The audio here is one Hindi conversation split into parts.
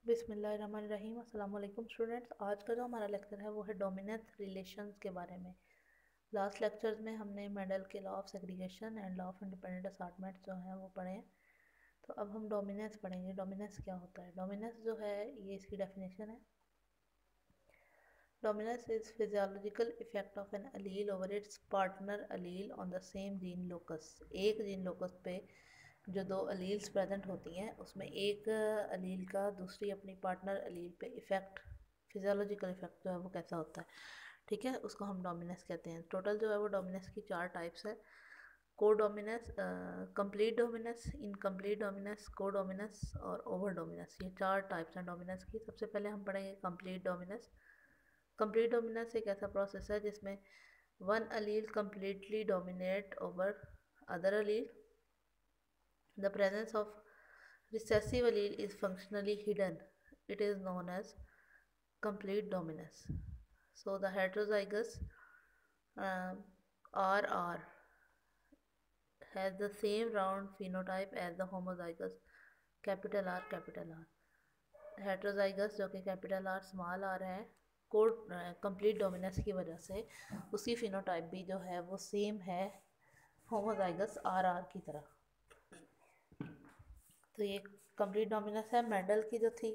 बिस्मिल्लाहिर्रहमानिर्रहीम। अस्सलाम वालेकुम स्टूडेंट्स। आज का जो हमारा लेक्चर है वो है डोमिनेंस रिलेशंस के बारे में। लास्ट लेक्चर्स में हमने मेंडल के law of segregation and law of independent assortment जो है वो पढ़े हैं। तो अब हम डोमिनेंस पढ़ेंगे। डोमिनेंस क्या होता है? डोमिनेंस जो है ये इसकी डेफिनेशन है। Dominance is physiological effect of an allele over its partner allele on the same gene locus. एक जीन लोकस पे जो दो अलील्स प्रेजेंट होती हैं उसमें एक अलील का दूसरी अपनी पार्टनर अलील पे इफ़ेक्ट, फिजियोलॉजिकल इफेक्ट जो है वो कैसा होता है, ठीक है, उसको हम डोमिनेंस कहते हैं। टोटल जो है वो डोमिनेंस की 4 टाइप्स है। को dominance, complete dominance, incomplete dominance, को डोमिनेंस और ओवर डोमिनेंस। ये 4 टाइप्स हैं डोमिनेंस की। सबसे पहले हम पढ़ेंगे कंप्लीट डोमिनेंस। कंप्लीट डोमिनेंस एक ऐसा प्रोसेस है जिसमें one Aleel completely dominate over other allele. The presence of recessive allele is functionally hidden. It is known as complete dominance. So the heterozygous RR has the same round phenotype as the homozygous capital R capital R. Heterozygous जो कि कैपिटल आर स्मॉल आर है, कोड कंप्लीट डोमिनेंस की वजह से उसकी फिनोटाइप भी जो है वो सेम है होमोजाइगस आर आर की तरह। तो ये कंप्लीट डोमिनेंस है। मेंडल की जो थी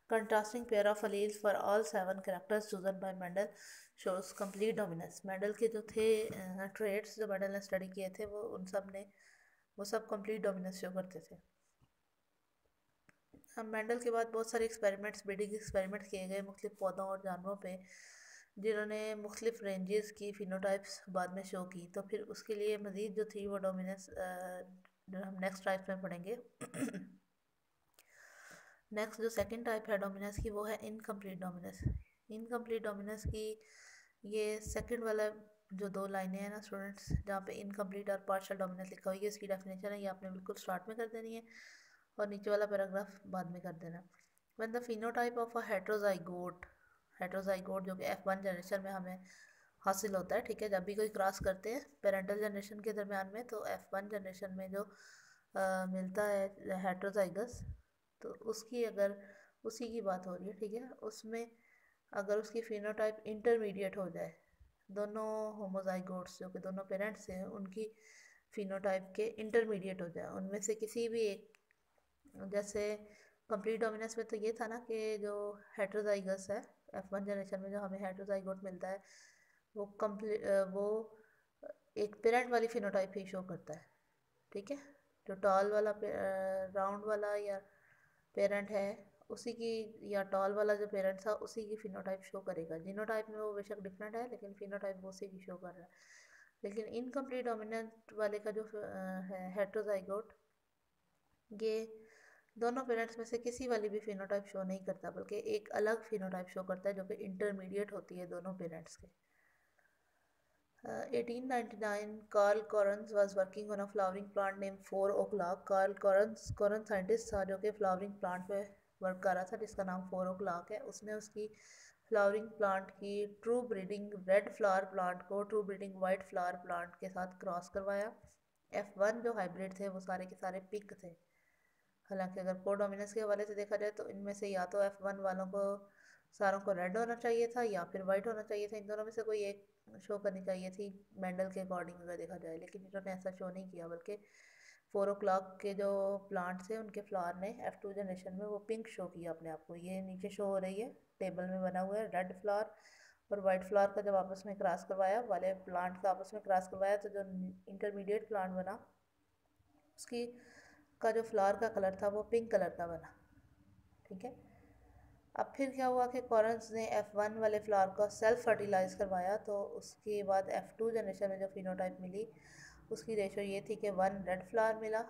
contrasting pair of alleles for all 7 characters chosen bye Mendel shows complete dominance. Mendel के जो थे ट्रेड्स जो मेंडल ने स्टडी किए थे वो सब कंप्लीट डोमिनेंस शो करते थे। अब मेंडल के बाद बहुत सारे एक्सपेरिमेंट्स, ब्रीडिंग एक्सपेरिमेंट्स किए गए मुख्तलिफ पौधों और जानवरों पे, जिन्होंने मुख्तलिफ रेंजेस की फिनोटाइप्स बाद में शो की। तो फिर उसके लिए मज़ीद जो थी वो डोमिनेंस जो हम नेक्स्ट टाइप में पढ़ेंगे। नेक्स्ट जो सेकंड टाइप है डोमिनेंस की वो है इनकम्प्लीट डोमिनेंस। इनकम्प्लीट डोमिनेंस की ये सेकंड वाला जो 2 लाइनें हैं ना स्टूडेंट्स, जहाँ पे इनकम्प्लीट और पार्शियल डोमिनेंस लिखा हुआ है, इसकी डेफिनेशन है, ये आपने बिल्कुल स्टार्ट में कर देनी है और नीचे वाला पैराग्राफ बाद में कर देना। When the phenotype of a heterozygote, heterozygote जो कि F1 जनरेशन में हमें हासिल होता है, ठीक है, जब भी कोई क्रॉस करते हैं पेरेंटल जनरेशन के दरमियान में, तो F1 जनरेशन में जो मिलता है हेट्रोजाइगस, तो उसकी अगर उसी की बात हो रही है, ठीक है, उसमें अगर उसकी फिनोटाइप इंटरमीडिएट हो जाए, दोनों होमोजाइगोट्स जो कि दोनों पेरेंट्स हैं उनकी फिनोटाइप के इंटरमीडिएट हो जाए, उनमें से किसी भी एक, जैसे कंप्लीट डोमिनेंस में तो ये था ना कि जो हेट्रोजाइगस है F1 जनरेशन में जो हमें हेट्रोजाइगोट मिलता है वो एक पेरेंट वाली फिनोटाइप ही शो करता है, ठीक है। जो टॉल वाला राउंड वाला या पेरेंट है उसी की, या टॉल वाला जो पेरेंट था उसी की फिनोटाइप शो करेगा। जीनोटाइप में वो बेशक डिफरेंट है लेकिन फिनोटाइप वो उसी की शो कर रहा है। लेकिन इनकम्प्लीट डोमिनेंट वाले का जो है हेट्रोजाइगोट, ये दोनों पेरेंट्स में से किसी वाली भी फिनोटाइप शो नहीं करता, बल्कि एक अलग फिनोटाइप शो करता है जो कि इंटरमीडिएट होती है दोनों पेरेंट्स के। 1899 Carl Correns was working on a flowering plant name 4 o'clock। Carl Correns scientist था जो कि फ्लावरिंग प्लांट पे वर्क कर रहा था जिसका नाम 4 o'clock है। उसने उसकी फ्लावरिंग प्लांट की true breeding red flower plant को true breeding white flower plant के साथ क्रॉस करवाया। F1 जो हाइब्रिड थे वो सारे के सारे पिंक थे। हालांकि अगर कोडोमिनेंस के हवाले से देखा जाए तो इनमें से या तो F1 वालों को सारों को रेड होना चाहिए था या फिर वाइट होना चाहिए था, इन दोनों में से कोई एक शो करनी चाहिए थी मेंडल के अकॉर्डिंग अगर देखा जाए, लेकिन इन्होंने ऐसा शो नहीं किया, बल्कि 4 o'clock के जो प्लांट्स हैं उनके फ्लावर ने F2 जनरेशन में वो पिंक शो किया अपने आप को। ये नीचे शो हो रही है, टेबल में बना हुआ है। रेड फ्लावर और वाइट फ्लावर का जब आपस में क्रॉस करवाया, वाले प्लांट का आपस में क्रॉस करवाया, तो जो इंटरमीडिएट प्लांट बना उसकी का जो फ्लावर का कलर था वो पिंक कलर का बना, ठीक है। अब फिर क्या हुआ कि कॉरन्स ने F1 वाले फ्लावर को सेल्फ फर्टिलाइज करवाया, तो उसके बाद F2 जनरेशन में जो फिनोटाइप मिली उसकी रेशो ये थी कि 1 रेड फ्लावर मिला,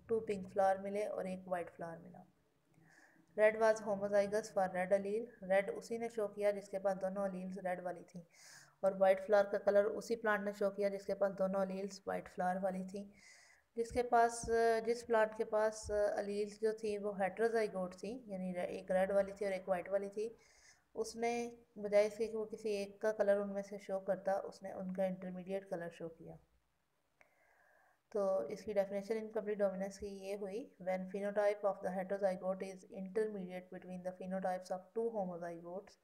2 पिंक फ्लावर मिले और 1 वाइट फ्लावर मिला। Red was homozygous for red allele, red उसी ने शो किया जिसके पास दोनों अलील्स रेड वाली थी, और वाइट फ्लावर का कलर उसी प्लांट ने शो किया जिसके पास दोनों अलील्स वाइट फ्लावर वाली थी। जिस प्लांट के पास अलील्स जो थी वो हेट्रोजाइगोट थी, यानी एक रेड वाली थी और एक वाइट वाली थी, उसने बजाय इसके कि वो किसी एक का कलर उनमें से शो करता, उसने उनका इंटरमीडिएट कलर शो किया। तो इसकी डेफिनेशन इनकम्प्लीट डोमिनेंस की ये हुई, when phenotype of the heterozygote is intermediate between the phenotypes of two homozygotes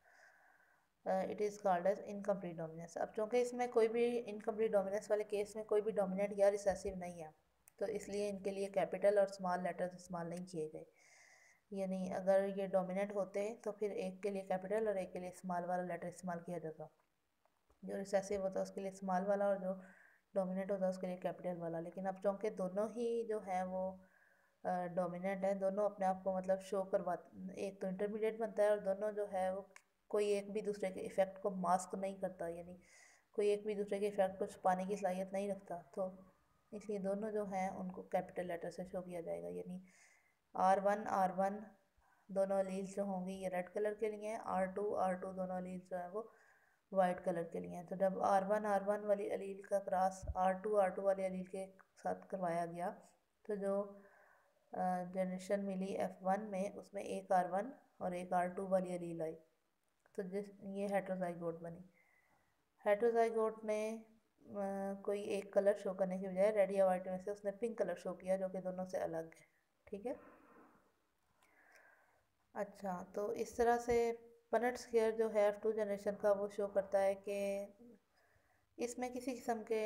it is called as incomplete dominance. अब चूँकि इसमें कोई भी इनकम्प्लीट डोमिनेंस वाले केस में कोई भी डोमिनेंट या रिसेसिव नहीं है, तो इसलिए इनके लिए कैपिटल और स्मॉल लेटर्स इस्तेमाल नहीं किए गए। यानी अगर ये डोमिनेंट होते तो फिर एक के लिए कैपिटल और एक के लिए स्मॉल वाला लेटर इस्तेमाल किया जाता। जो रिसेसिव होता है उसके लिए स्मॉल वाला और जो डोमिनेंट होता है उसके लिए कैपिटल वाला। लेकिन अब चूँकि दोनों ही जो है वो डोमिनेंट है, दोनों अपने आप को मतलब शो करवा, एक तो इंटरमीडिएट बनता है और दोनों जो है वो कोई एक भी दूसरे के इफ़ेक्ट को मास्क नहीं करता, यानी कोई एक भी दूसरे के इफ़ेक्ट को छुपाने की सलाहियत नहीं रखता, तो इसलिए दोनों जो हैं उनको कैपिटल लेटर से शो किया जाएगा। यानी R1 दोनों अलील्स जो होंगी ये रेड कलर के लिए हैं, R2 दोनों अलील्स जो हैं वो वाइट कलर के लिए हैं। तो जब R1 वाली अलील का क्रॉस R2 वाली अलील के साथ करवाया गया, तो जो जनरेशन मिली F1 में उसमें एक R1 और एक R2 वाली अलील आई, तो जिस ये हेटेरोजाइगोट बनी। हेटेरोजाइगोट ने कोई एक कलर शो करने की बजाय रेड या वाइट में से उसने पिंक कलर शो किया, जो कि दोनों से अलग है। ठीक है। अच्छा, तो इस तरह से पनट स्क्वायर जो है F2 जनरेशन का वो शो करता है कि इसमें किसी किस्म के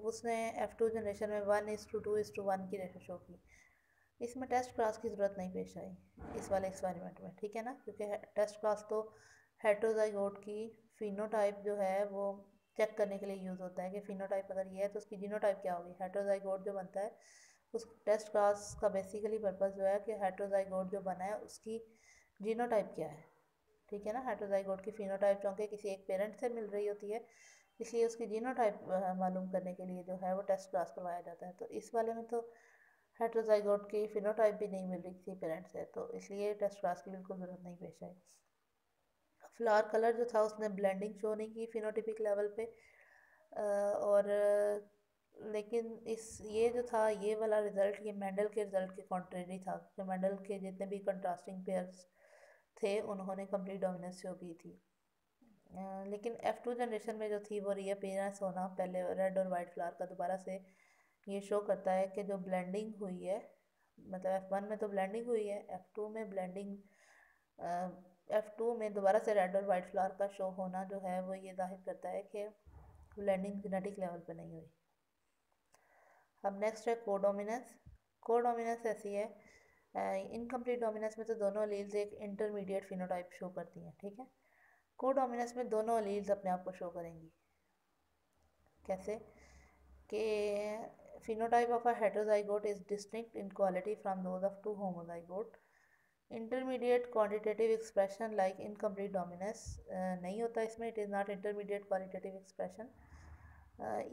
उसने F2 जनरेशन में 1:2:1 की रेशो शो की। इसमें टेस्ट क्लास की ज़रूरत नहीं पेश आई इस वाले एक्सपेरिमेंट में, ठीक है ना, क्योंकि टेस्ट क्लास तो हेटेरोजाइगोट की फिनोटाइप जो है वो चेक करने के लिए यूज़ होता है कि फिनोटाइप अगर ये है तो उसकी जीनोटाइप क्या होगी। हेटेरोजाइगोट जो बनता है उस टेस्ट क्लास का बेसिकली पर्पज़ जो है कि हेटेरोजाइगोट जो बना है उसकी जीनोटाइप क्या है। ठीक है ना, हेटेरोजाइगोट की फिनोटाइप चूँकि किसी एक पेरेंट से मिल रही होती है, इसलिए उसकी जीनोटाइप मालूम करने के लिए जो है वो टेस्ट क्लास करवाया जाता है। तो इस वाले में तो हेटेरोजाइगोट की फिनोटाइप भी नहीं मिल रही किसी पेरेंट से, तो इसलिए टेस्ट क्लास की बिल्कुल ज़रूरत नहीं पेश आई। फ्लावर कलर जो था उसने ब्लेंडिंग शो नहीं की फिनोटिपिक लेवल पे, और लेकिन इस ये जो था ये वाला रिज़ल्ट ये मेंडल के रिज़ल्ट के कॉन्ट्रेरी था, क्योंकि मेंडल के जितने भी कंट्रास्टिंग पेयर्स थे उन्होंने कंप्लीट डोमिनेंस शो की थी। लेकिन F2 जनरेशन में जो थी वो रीअपीयरेंस होना पहले रेड और वाइट फ्लावर का दोबारा से ये शो करता है कि जो ब्लेंडिंग हुई है, मतलब F1 में तो ब्लेंडिंग हुई है, F2 में ब्लेंडिंग F2 में दोबारा से रेड और वाइट फ्लावर का शो होना जो है वो ये जाहिर करता है कि ब्लेंडिंग जेनेटिक लेवल पे नहीं हुई। अब नेक्स्ट है कोडोमिनेंस। कोडोमिनेंस ऐसी है, इनकम्प्लीट डोमिनेंस में तो दोनों अलील्स एक इंटरमीडिएट फिनोटाइप शो करती हैं, ठीक है। कोडोमिनेंस में दोनों अलील्स अपने आप को शो करेंगी। कैसे कि phenotype of a heterozygote is distinct in quality from those of two homozygote. Intermediate quantitative expression like incomplete dominance नहीं होता इसमें, it is not intermediate qualitative expression.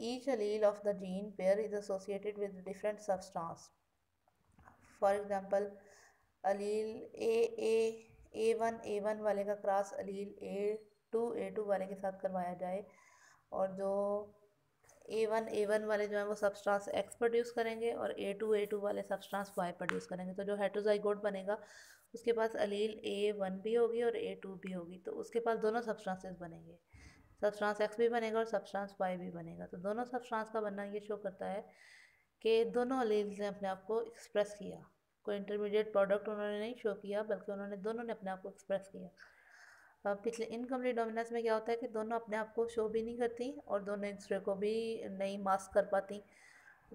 Each allele of the gene pair is associated with different substance. For example, allele A1 वाले का क्रॉस allele A2 वाले के साथ करवाया जाए, और जो A1 वाले जो है वो सब्सटेंस X प्रोड्यूस करेंगे और A2 वाले सब्सटेंस Y प्रोड्यूस करेंगे, तो जो हेटेरोजाइगोट बनेगा उसके पास अलील A1 भी होगी और A2 भी होगी, तो उसके पास दोनों सब्सटेंसेस बनेंगे, सब्सटेंस X भी बनेगा और सब्सटेंस Y भी बनेगा। तो दोनों सब्सटेंस का बनना ये शो करता है कि दोनों अलील्स ने अपने आप को एक्सप्रेस किया, कोई इंटरमीडिएट प्रोडक्ट उन्होंने नहीं शो किया, बल्कि उन्होंने दोनों ने अपने आप को एक्सप्रेस किया। पिछले इनकम्प्लीट डोमिनेंस में क्या होता है कि दोनों अपने आप को शो भी नहीं करती और दोनों एक दूसरे को भी नहीं मास्क कर पाती,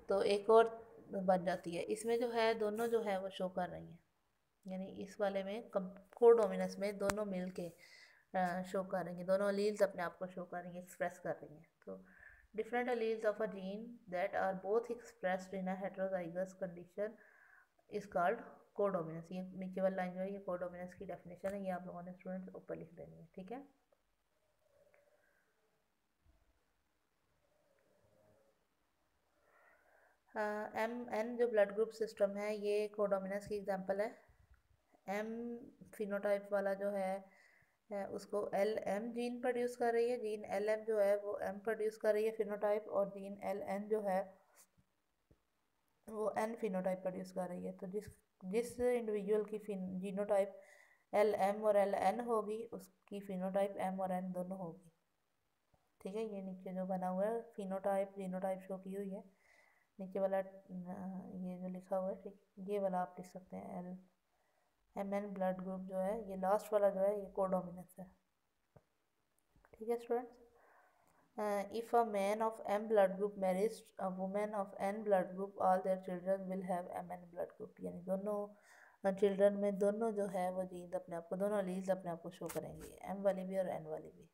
तो एक और बन जाती है। इसमें जो है दोनों जो है वो शो कर रही हैं, यानी इस वाले में को डोमिनेंस में दोनों मिल के शो कर रही हैं, दोनों अलील्स अपने आप को शो कर रही हैं, एक्सप्रेस कर रही हैं। तो different alleles of a gene that are both expressed in a heterozygous condition is called codominance. ये नीचे वाली लाइन जो है ये कोडोमिनेंस की डेफिनेशन है, ये आप लोगों ने स्टूडेंट्स ऊपर लिख देनी है, ठीक है। M जो ब्लड ग्रुप सिस्टम है ये कोडोमिनेंस की एग्जांपल है। M फिनोटाइप वाला जो है उसको LM जीन प्रोड्यूस कर रही है, जीन LM जो है वो M प्रोड्यूस कर रही है फिनोटाइप, और जीन LN जो है वो N फिनोटाइप प्रोड्यूस कर रही है। तो जिस इंडिविजुअल की जीनोटाइप LM और LN होगी उसकी फिनोटाइप M और N दोनों होगी, ठीक है। ये नीचे जो बना हुआ है फिनोटाइप जीनोटाइप शो की हुई है, नीचे वाला ये जो लिखा हुआ है, ठीक, ये वाला आप लिख सकते हैं MN ब्लड ग्रुप जो है, ये लास्ट वाला जो है ये कोडोमिनेंस है। ठीक है students, if a man of M blood group marries a woman of N blood group, all their children will have MN blood group, यानी दोनों चिल्ड्रन में दोनों जो है वो जीन अपने आप को, दोनों एलील्स अपने आप को शो करेंगे, M वाली भी और N वाली भी।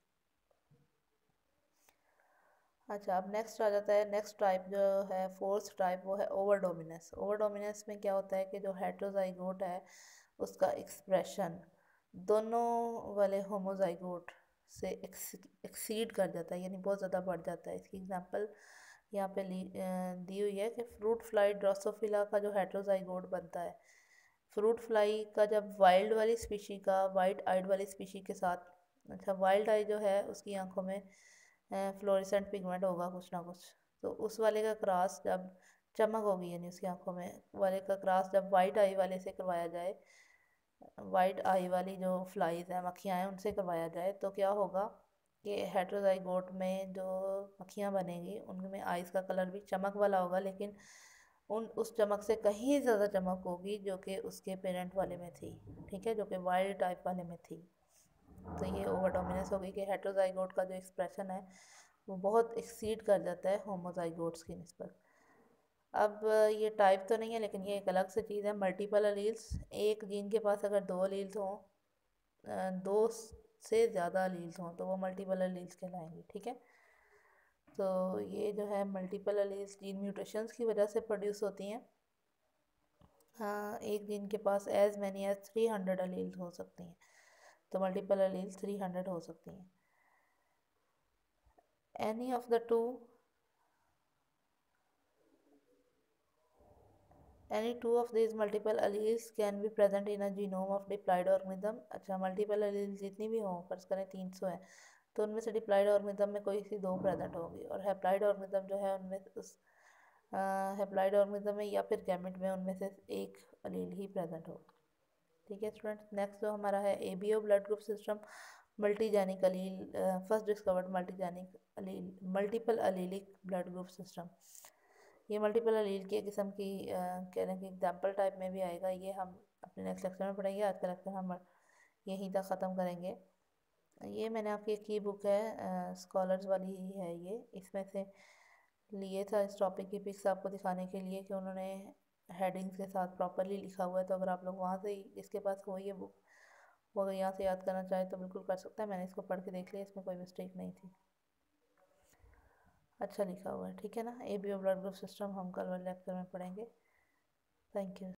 अच्छा, अब नेक्स्ट आ जाता है, नेक्स्ट टाइप जो है फोर्थ टाइप, वो है ओवर डोमिनेंस। ओवर डोमिनेंस में क्या होता है कि जो हेट्रोजाइगोट है उसका एक्सप्रेशन दोनों वाले होमोजाइगोट से एक्सीड कर जाता है, यानी बहुत ज़्यादा बढ़ जाता है। इसकी एग्जांपल यहाँ पे दी हुई है कि फ्रूट फ्लाई ड्रोसोफिला का जो हेट्रोजाइगोट बनता है, फ्रूट फ्लाई का जब वाइल्ड वाली स्पीशी का वाइट आइड वाली स्पीशी के साथ, अच्छा वाइल्ड आई जो है उसकी आंखों में फ्लोरेसेंट पिगमेंट होगा कुछ ना कुछ, तो उस वाले का क्रॉस जब चमक होगी यानी उसकी आंखों में वाले का क्रॉस जब वाइट आई वाले से करवाया जाए, वाइट आई वाली जो फ्लाइज हैं, मक्खियाँ हैं, उनसे करवाया जाए, तो क्या होगा कि हेट्रोजाइगोट में जो मक्खियाँ बनेंगी उनमें आइज़ का कलर भी चमक वाला होगा, लेकिन उस चमक से कहीं ज़्यादा चमक होगी जो कि उसके पेरेंट वाले में थी। ठीक है, जो कि वाइल्ड टाइप वाले में थी। तो ये ओवर डोमिनेंस हो गई कि हेट्रोजाइगोट का जो एक्सप्रेशन है वो बहुत एक्सीड कर जाता है होमोजाइगोट्स की निस्बत। अब ये टाइप तो नहीं है, लेकिन ये एक अलग से चीज़ है, मल्टीपल अलील्स। एक जीन के पास अगर दो अलील्स हों, दो से ज़्यादा अलील्स हों, तो वो मल्टीपल अलील्स कहलाएंगे। ठीक है, तो ये जो है मल्टीपल अलील्स जीन म्यूटेशंस की वजह से प्रोड्यूस होती हैं। हाँ, एक जीन के पास एज मैनी एज 300 अलील्स हो सकती हैं, तो मल्टीपल अलील्स 300 हो सकती हैं। Any of the two Any two of these multiple alleles can be present in a genome of diploid organism। अच्छा, मल्टीपल alleles जितनी भी हों, फर्ज करें 300 है, तो उनमें से डिप्लॉइड ऑर्गेनिज्म में कोई सी दो प्रेजेंट होगी, और हैप्लॉइड ऑर्गेनिज्म जो है उनमें उस हैप्लॉइड ऑर्गेनिज्म में या फिर गैमेट में उनमें से एक अलील ही प्रेजेंट होगी। ठीक है स्टूडेंट्स, नेक्स्ट जो हमारा है ABO blood group system, multigenic allele, first discovered multigenic allele, multiple allelic blood group system. ये मल्टीपल अलील की किस्म की कह रहे हैं कि एग्जाम्पल टाइप में भी आएगा, ये हम अपने नेक्स्ट लेक्चर में पढ़ेंगे। आज का लेक्चर हम यहीं तक ख़त्म करेंगे। ये मैंने आपकी एक की बुक है, स्कॉलर्स वाली ही है ये, इसमें से लिए था इस टॉपिक की पिक्स आपको दिखाने के लिए कि उन्होंने हेडिंग्स के साथ प्रॉपरली लिखा हुआ है। तो अगर आप लोग वहाँ से जिसके पास हो ये बुक, वो अगर यहाँ से याद करना चाहे तो बिल्कुल कर सकता है। मैंने इसको पढ़ के देख लिया, इसमें कोई मिस्टेक नहीं थी, अच्छा लिखा हुआ है। ठीक है ना, ABO ब्लड ग्रुप सिस्टम हम कल वाले लेक्चर में पढ़ेंगे। Thank you.